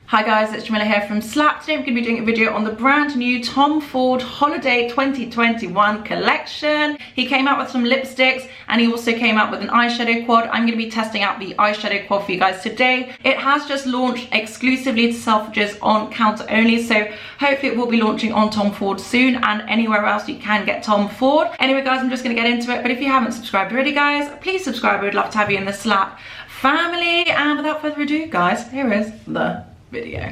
Hi guys, it's Jamila here from Slap. Today I'm going to be doing a video on the brand new Tom Ford Holiday 2021 collection. He came out with some lipsticks and he also came out with an eyeshadow quad. I'm going to be testing out the eyeshadow quad for you guys today. It has just launched exclusively to Selfridges on counter only, so hopefully it will be launching on Tom Ford soon and anywhere else you can get Tom Ford. Anyway guys, I'm just going to get into it, but if you haven't subscribed already guys, please subscribe. We'd love to have you in the Slap family. And without further ado guys, here is the video.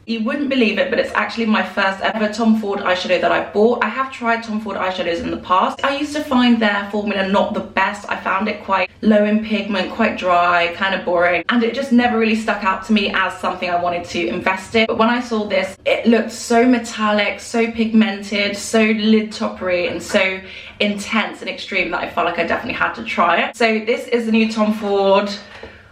You wouldn't believe it, but it's actually my first ever Tom Ford eyeshadow that I bought. I have tried Tom Ford eyeshadows in the past. I used to find their formula not the best. I found it quite low in pigment, quite dry, kind of boring, and it just never really stuck out to me as something I wanted to invest in. But when I saw this, it looked so metallic, so pigmented, so lid toppery, and so intense and extreme that I felt like I definitely had to try it. So this is the new Tom Ford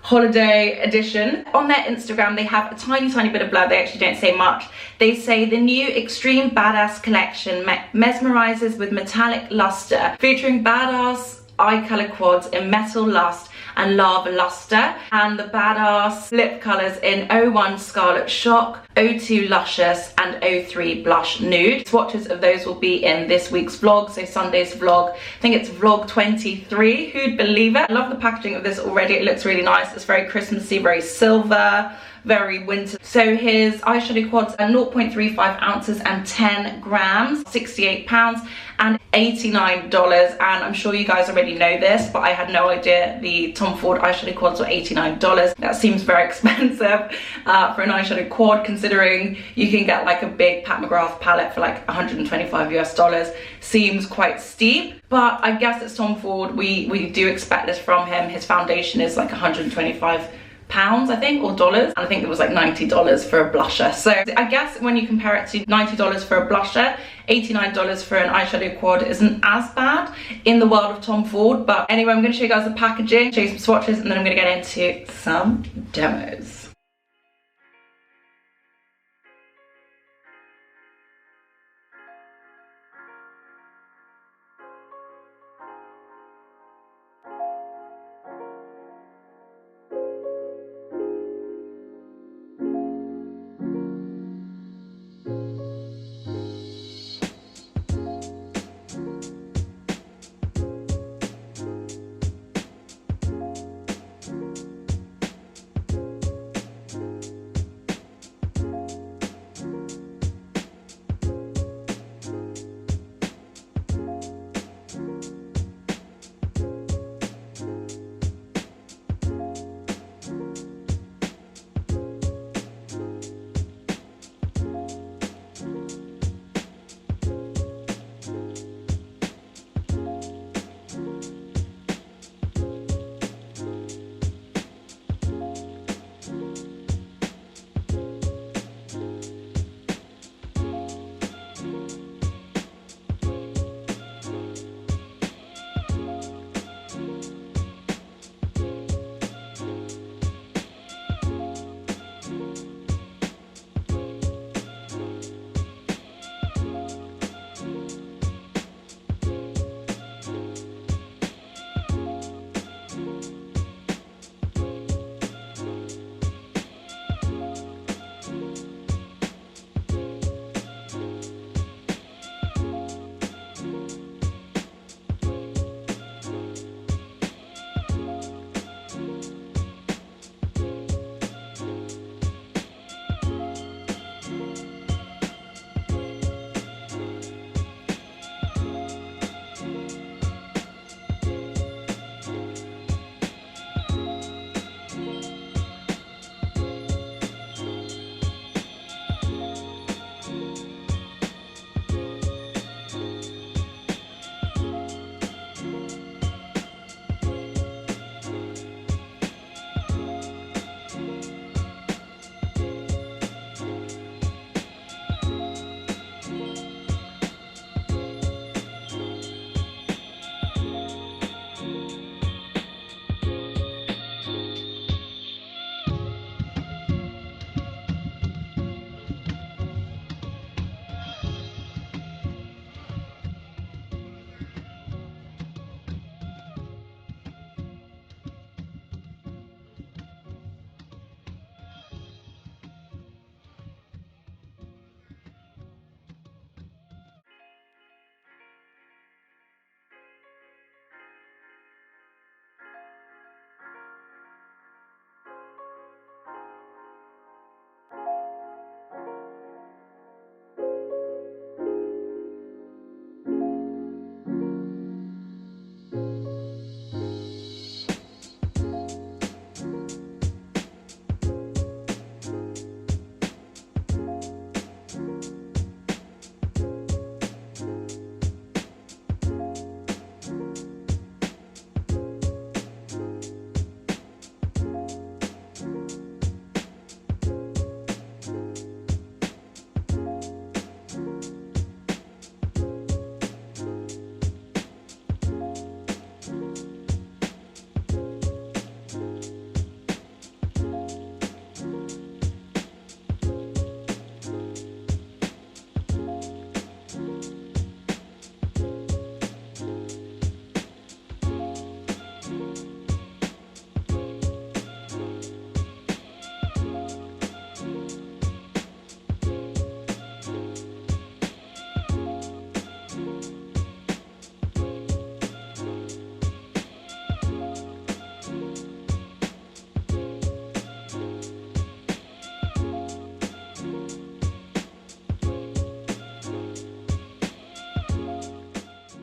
Holiday edition. On their Instagram they have a tiny bit of blurb. They actually don't say much. They say the new extreme badass collection mesmerizes with metallic luster, featuring badass eye color quads in metal lust and lava luster, and the badass lip colors in 01 Scarlet Shock, 02 Luscious and 03 Blush Nude. Swatches of those will be in this week's vlog, so Sunday's vlog. I think it's vlog 23. Who'd believe it? I love the packaging of this already. It looks really nice. It's very Christmassy, very silver, very winter. So his eyeshadow quads are 0.35 ounces and 10 grams, £68 and $89. And I'm sure you guys already know this, but I had no idea the Tom Ford eyeshadow quads were $89. That seems very expensive for an eyeshadow quad, considering you can get like a big Pat McGrath palette for like 125 US dollars. Seems quite steep, but I guess it's Tom Ford. We do expect this from him. His foundation is like 125 pounds I think, or dollars, and I think it was like $90 for a blusher. So I guess when you compare it to $90 for a blusher, $89 for an eyeshadow quad isn't as bad in the world of Tom Ford. But anyway, I'm going to show you guys the packaging, show you some swatches, and then I'm going to get into some demos.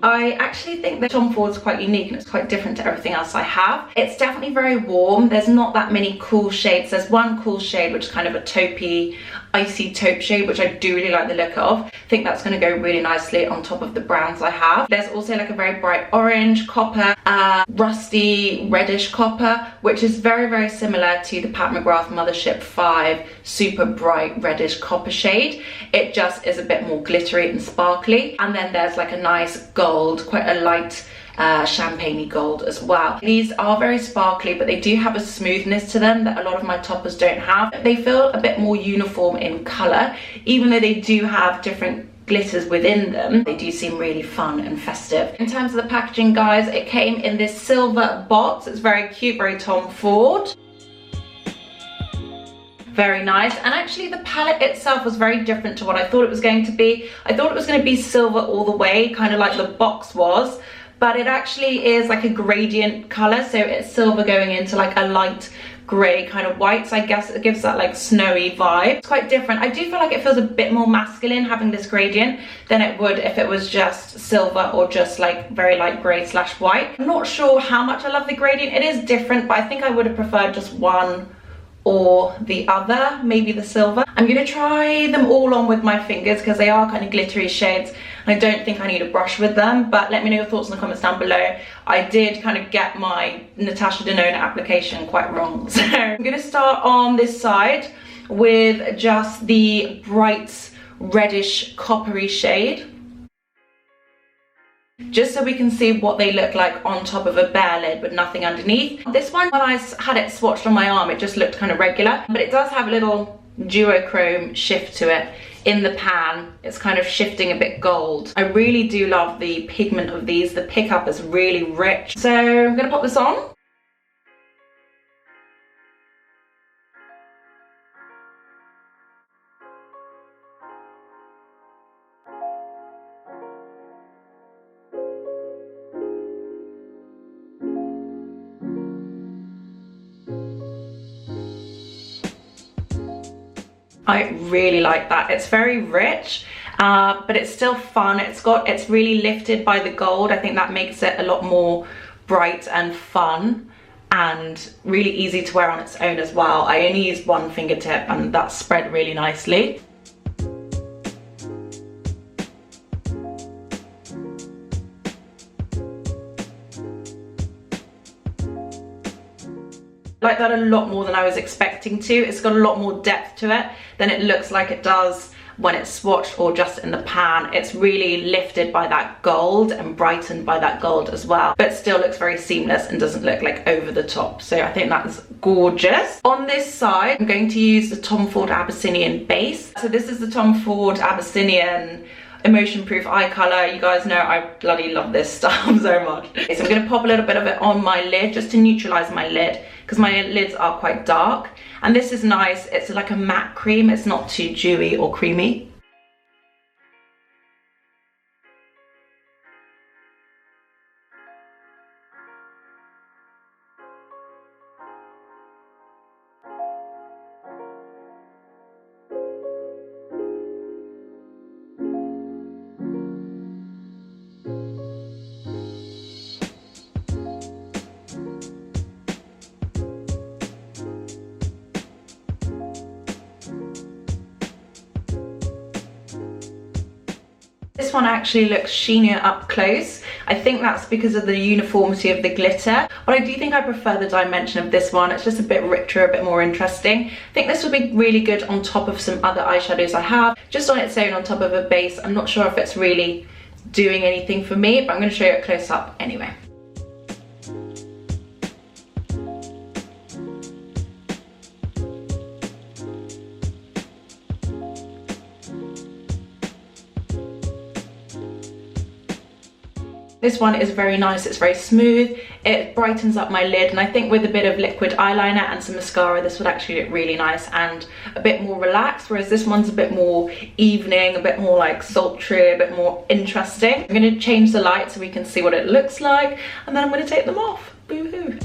I actually think that Tom Ford's quite unique and it's quite different to everything else I have. It's definitely very warm. There's not that many cool shades. There's one cool shade which is kind of a taupey, icy taupe shade, which I do really like the look of. I think that's going to go really nicely on top of the browns I have. There's also like a very bright orange, copper, rusty, reddish copper, which is very, very similar to the Pat McGrath Mothership 5 super bright reddish copper shade. It just is a bit more glittery and sparkly. And then there's like a nice gold, quite a light champagne-y gold as well. These are very sparkly, but they do have a smoothness to them that a lot of my toppers don't have. They feel a bit more uniform in colour, even though they do have different glitters within them. They do seem really fun and festive. In terms of the packaging, guys, it came in this silver box. It's very cute, very Tom Ford. Very nice. And actually the palette itself was very different to what I thought it was going to be. I thought it was going to be silver all the way, kind of like the box was, but it actually is like a gradient color, so it's silver going into like a light grey kind of white, so I guess it gives that like snowy vibe. It's quite different. I do feel like it feels a bit more masculine having this gradient than it would if it was just silver or just like very light grey slash white. I'm not sure how much I love the gradient. It is different, but I think I would have preferred just one or the other, maybe the silver. I'm gonna try them all on with my fingers because they are kind of glittery shades. I don't think I need a brush with them, but let me know your thoughts in the comments down below. I did kind of get my Natasha Denona application quite wrong. So I'm gonna start on this side with just the bright reddish coppery shade, just so we can see what they look like on top of a bare lid with nothing underneath. This one, when I had it swatched on my arm, it just looked kind of regular, but it does have a little duochrome shift to it in the pan. It's kind of shifting a bit gold. I really do love the pigment of these. The pickup is really rich. So I'm gonna pop this on. I really like that. It's very rich, but it's still fun. It's really lifted by the gold. I think that makes it a lot more bright and fun and really easy to wear on its own as well. I only used one fingertip and that spread really nicely. I like that a lot more than I was expecting to. It's got a lot more depth to it than it looks like it does when it's swatched or just in the pan. It's really lifted by that gold and brightened by that gold as well, but still looks very seamless and doesn't look like over the top. So I think that's gorgeous. On this side, I'm going to use the Tom Ford Abyssinian base. So this is the Tom Ford Abyssinian emotion proof eye color. You guys know I bloody love this stuff so much. Okay, so I'm going to pop a little bit of it on my lid just to neutralize my lid because my lids are quite dark, and this is nice. It's like a matte cream. It's not too dewy or creamy. This one actually looks sheenier up close. I think that's because of the uniformity of the glitter, but I do think I prefer the dimension of this one. It's just a bit richer, a bit more interesting. I think this would be really good on top of some other eyeshadows I have, just on its own on top of a base. I'm not sure if it's really doing anything for me, but I'm going to show you it close up anyway. This one is very nice, it's very smooth, it brightens up my lid, and I think with a bit of liquid eyeliner and some mascara this would actually look really nice and a bit more relaxed, whereas this one's a bit more evening, a bit more like sultry, a bit more interesting. I'm going to change the light so we can see what it looks like, and then I'm going to take them off. Boo-hoo.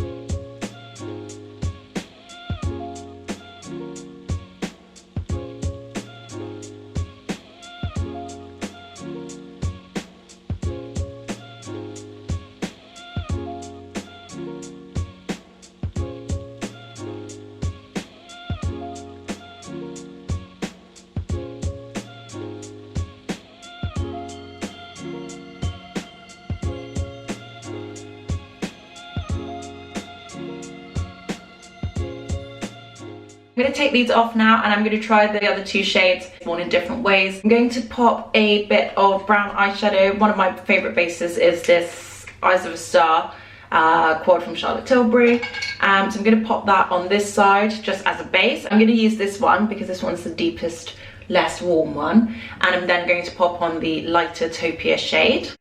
I'm going to take these off now and I'm going to try the other two shades on in different ways. I'm going to pop a bit of brown eyeshadow. One of my favourite bases is this Eyes of a Star quad from Charlotte Tilbury. So I'm going to pop that on this side just as a base. I'm going to use this one because this one's the deepest, less warm one. And I'm then going to pop on the lighter Topia shade.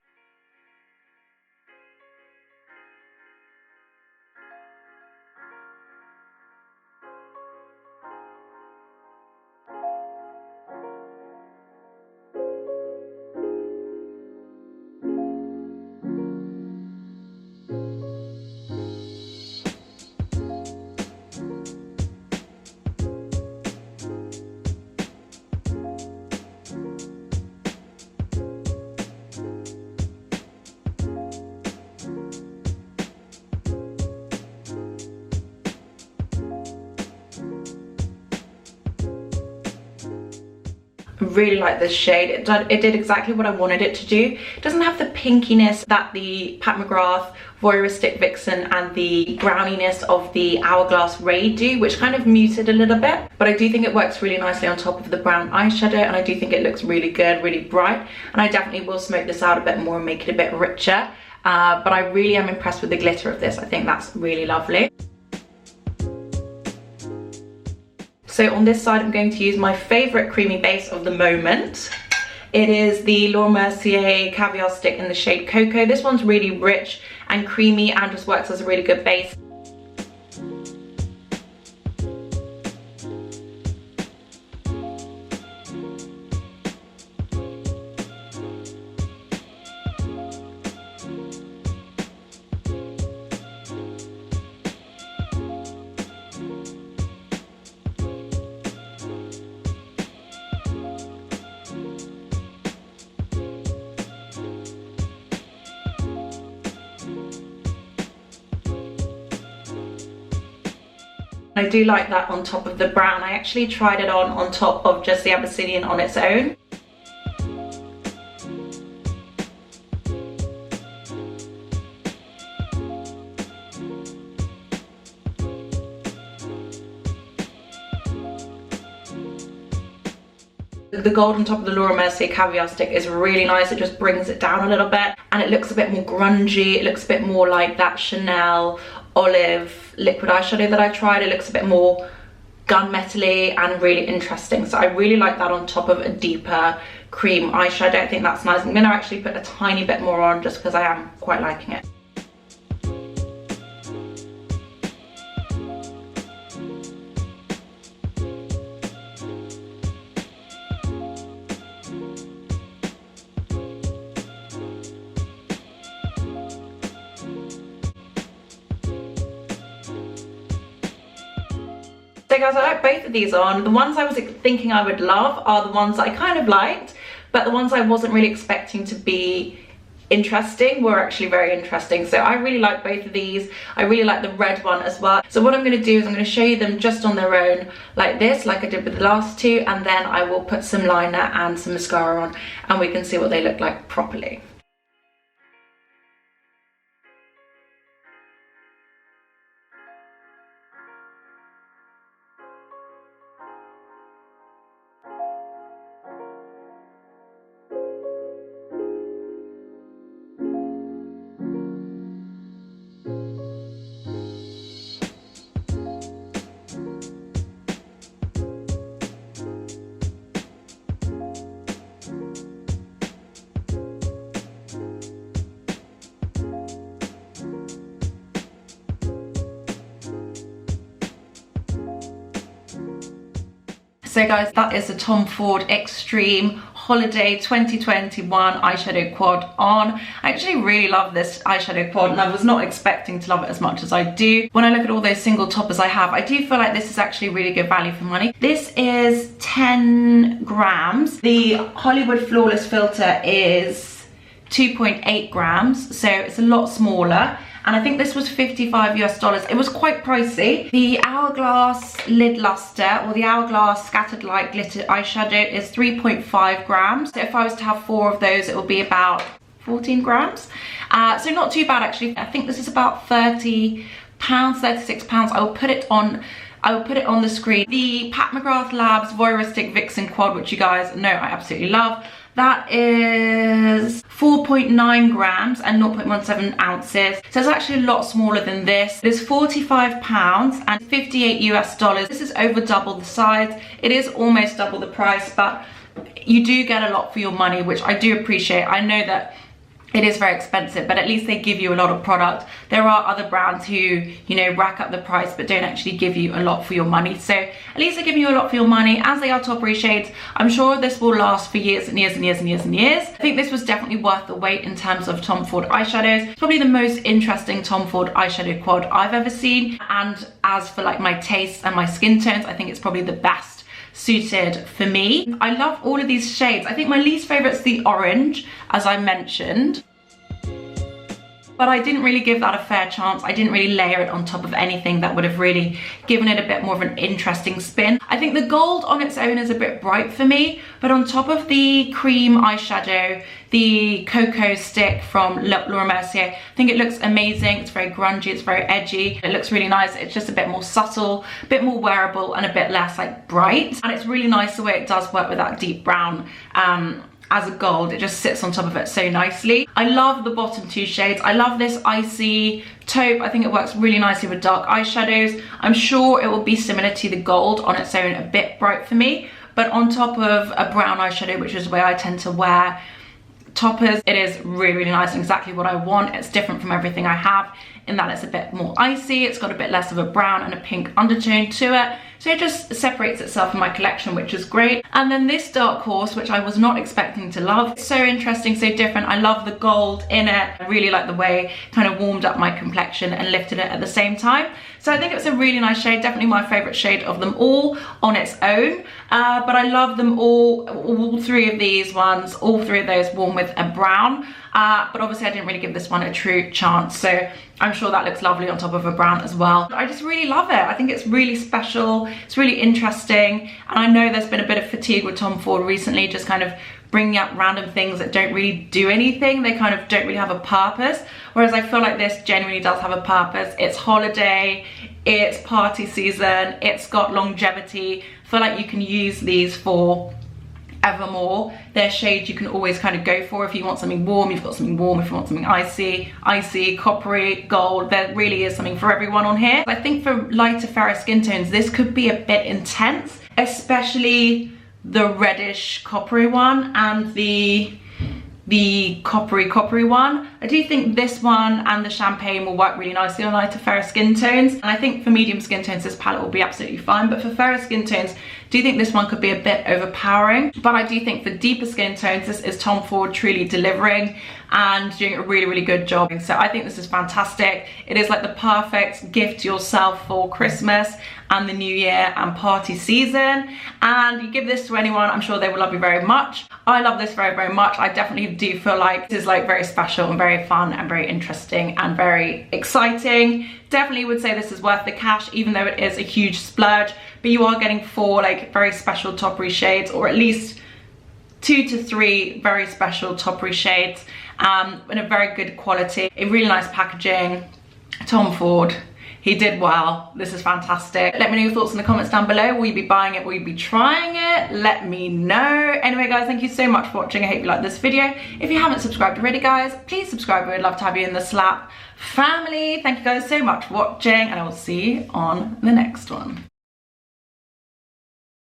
I really like this shade. It did exactly what I wanted it to do. It doesn't have the pinkiness that the Pat McGrath Voyeuristic Vixen and the browniness of the Hourglass Ray do, which kind of muted a little bit. But I do think it works really nicely on top of the brown eyeshadow, and I do think it looks really good, really bright. And I definitely will smoke this out a bit more and make it a bit richer. But I really am impressed with the glitter of this. I think that's really lovely. So on this side, I'm going to use my favourite creamy base of the moment. It is the Laura Mercier Caviar Stick in the shade Cocoa. This one's really rich and creamy and just works as a really good base. I do like that on top of the brown. I actually tried it on top of just the Abyssinian on its own. The gold on top of the Laura Mercier Caviar Stick is really nice. It just brings it down a little bit and it looks a bit more grungy. It looks a bit more like that Chanel olive liquid eyeshadow that I tried. It looks a bit more gunmetal-y and really interesting. So I really like that on top of a deeper cream eyeshadow. I think that's nice. I'm going to actually put a tiny bit more on just because I am quite liking it. So guys, I like both of these on. The ones I was thinking I would love are the ones that I kind of liked, but the ones I wasn't really expecting to be interesting were actually very interesting. So I really like both of these. I really like the red one as well. So what I'm going to do is I'm going to show you them just on their own like this, like I did with the last two, and then I will put some liner and some mascara on and we can see what they look like properly. So guys, that is the Tom Ford Extreme Holiday 2021 eyeshadow quad on. I actually really love this eyeshadow quad and I was not expecting to love it as much as I do. When I look at all those single toppers I have, I do feel like this is actually really good value for money. This is 10 grams. The Hollywood Flawless filter is 2.8 grams, so it's a lot smaller. And I think this was $55 US. It was quite pricey. The Hourglass Lid Luster, or the Hourglass Scattered Light Glitter Eyeshadow, is 3.5 grams. So if I was to have 4 of those, it would be about 14 grams. So not too bad actually. I think this is about £30, £36. I will put it on I will put it on the screen. The Pat McGrath Labs Voyeuristic Vixen Quad, which you guys know I absolutely love. That is 4.9 grams and 0.17 ounces. So it's actually a lot smaller than this. It is £45 and 58 US dollars. This is over double the size. It is almost double the price, but you do get a lot for your money, which I do appreciate. I know that it is very expensive, but at least they give you a lot of product. There are other brands who, you know, rack up the price but don't actually give you a lot for your money. So at least they give you a lot for your money, as they are Toppery shades. I'm sure this will last for years and years and years and years and years. I think this was definitely worth the wait in terms of Tom Ford eyeshadows. It's probably the most interesting Tom Ford eyeshadow quad I've ever seen. And as for like my tastes and my skin tones, I think it's probably the best suited for me. I love all of these shades. I think my least favorite is the orange, as I mentioned, but I didn't really give that a fair chance. I didn't really layer it on top of anything that would have really given it a bit more of an interesting spin. I think the gold on its own is a bit bright for me, but on top of the cream eyeshadow, the cocoa stick from Laura Mercier, I think it looks amazing. It's very grungy, it's very edgy. It looks really nice. It's just a bit more subtle, a bit more wearable, and a bit less like bright. And it's really nice the way it does work with that deep brown as a gold. It just sits on top of it so nicely. I love the bottom two shades. I love this icy taupe. I think it works really nicely with dark eyeshadows. I'm sure it will be similar to the gold on its own, a bit bright for me, but on top of a brown eyeshadow, which is the way I tend to wear toppers, it is really, really nice and exactly what I want. It's different from everything I have in that it's a bit more icy. It's got a bit less of a brown and a pink undertone to it. So it just separates itself from my collection, which is great. And then this dark horse, which I was not expecting to love. It's so interesting, so different. I love the gold in it. I really like the way it kind of warmed up my complexion and lifted it at the same time. So I think it's a really nice shade, definitely my favorite shade of them all on its own. But I love them all three of these ones, all three of those warm with a brown. But obviously I didn't really give this one a true chance, so I'm sure that looks lovely on top of a brown as well. I just really love it. I think it's really special, it's really interesting, and I know there's been a bit of fatigue with Tom Ford recently, just kind of bringing up random things that don't really do anything. They kind of don't really have a purpose, whereas I feel like this genuinely does have a purpose. It's holiday, it's party season, it's got longevity. I feel like you can use these for evermore. They're shades you can always kind of go for. If you want something warm, you've got something warm. If you want something icy, coppery, gold, there really is something for everyone on here. I think for lighter, fairer skin tones, this could be a bit intense, especially the reddish coppery one and the coppery one. I do think this one and the champagne will work really nicely on lighter, fairer skin tones. And I think for medium skin tones, this palette will be absolutely fine. But for fairer skin tones, I do think this one could be a bit overpowering. But I do think for deeper skin tones, this is Tom Ford truly delivering and doing a really, really good job. So I think this is fantastic. It is like the perfect gift to yourself for Christmas and the new year and party season. And you give this to anyone, I'm sure they will love you very much. I love this very, very much. I definitely do feel like this is like very special and very fun and very interesting and very exciting. Definitely would say this is worth the cash, even though it is a huge splurge, but you are getting 4 like very special toppery shades, or at least 2 to 3 very special toppery shades in a very good quality, a really nice packaging. Tom Ford, he did well. This is fantastic. Let me know your thoughts in the comments down below. Will you be buying it? Will you be trying it? Let me know. Anyway guys, thank you so much for watching. I hope you liked this video. If you haven't subscribed already guys, please subscribe. We'd love to have you in the Slap family. Thank you guys so much for watching, and I will see you on the next one.